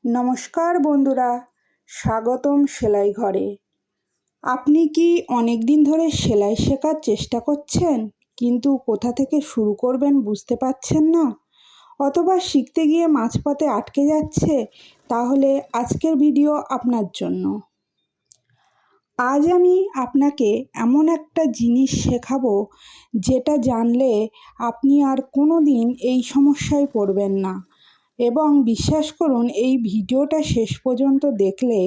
নমস্কার বন্ধুরা, স্বাগতম সেলাই ঘরে। আপনি কি অনেক দিন ধরে সেলাই শেখার চেষ্টা করছেন, কিন্তু কোথা থেকে শুরু করবেন বুঝতে পারছেন না, অথবা শিখতে গিয়ে মাঝপথে আটকে যাচ্ছে? তাহলে আজকের ভিডিও আপনার জন্য। আজ আমি আপনাকে এমন একটা জিনিস শেখাবো যেটা জানলে আপনি আর কোনো দিন এই সমস্যায় পড়বেন না। এবং বিশ্বাস করুন, এই ভিডিওটা শেষ পর্যন্ত দেখলে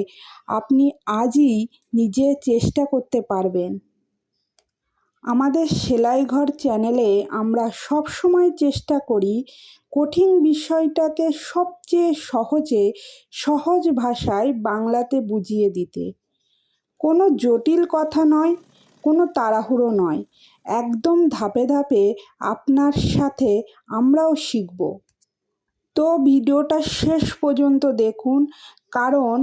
আপনি আজই নিজে চেষ্টা করতে পারবেন। আমাদের সেলাই ঘর চ্যানেলে আমরা সব সময় চেষ্টা করি কঠিন বিষয়টাকে সবচেয়ে সহজ ভাষায় বাংলাতে বুঝিয়ে দিতে। কোনো জটিল কথা নয়, কোনো তাড়াহুড়ো নয়, একদম ধাপে ধাপে আপনার সাথে আমরাও শিখব। তো ভিডিওটা শেষ পর্যন্ত দেখুন, কারণ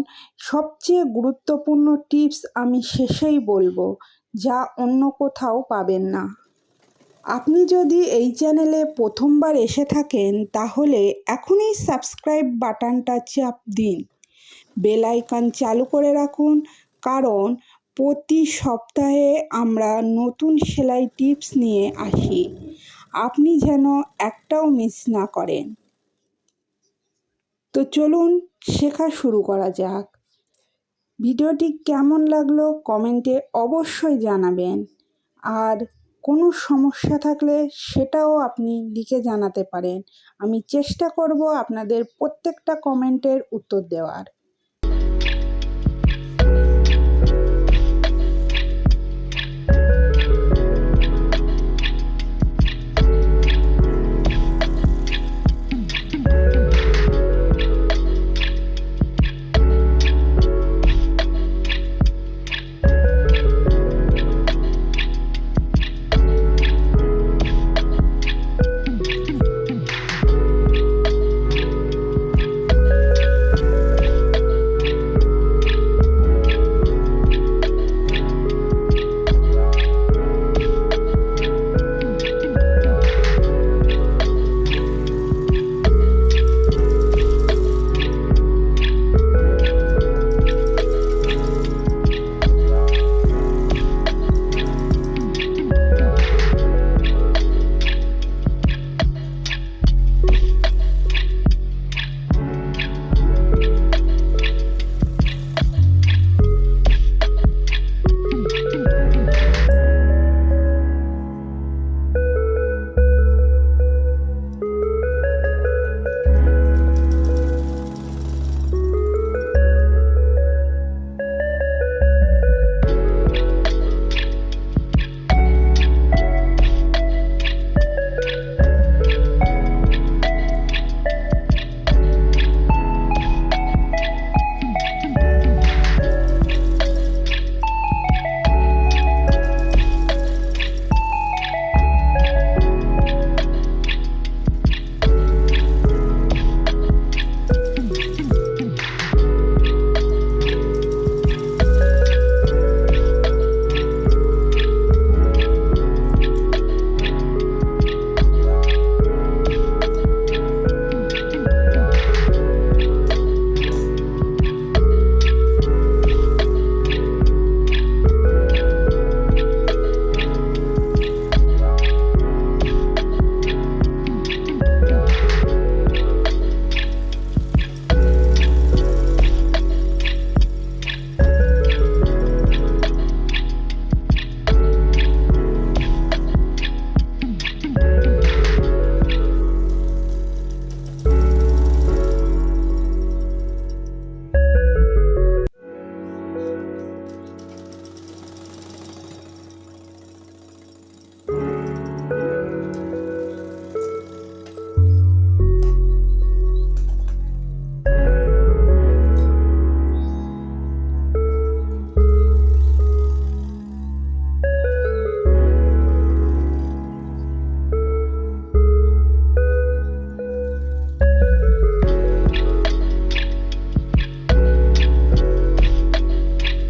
সবচেয়ে গুরুত্বপূর্ণ টিপস আমি শেষেই বলবো, যা অন্য কোথাও পাবেন না। আপনি যদি এই চ্যানেলে প্রথমবার এসে থাকেন, তাহলে এখনই সাবস্ক্রাইব বাটনটা চাপ দিন, বেল আইকন চালু করে রাখুন, কারণ প্রতি সপ্তাহে আমরা নতুন সেলাই টিপস নিয়ে আসি। আপনি যেন একটাও মিস না করেন। তো চলুন শেখা শুরু করা যাক। ভিডিওটি কেমন লাগলো কমেন্টে অবশ্যই জানাবেন, আর কোনো সমস্যা থাকলে সেটাও আপনি লিখে জানাতে পারেন। আমি চেষ্টা করব আপনাদের প্রত্যেকটা কমেন্টের উত্তর দেওয়ার।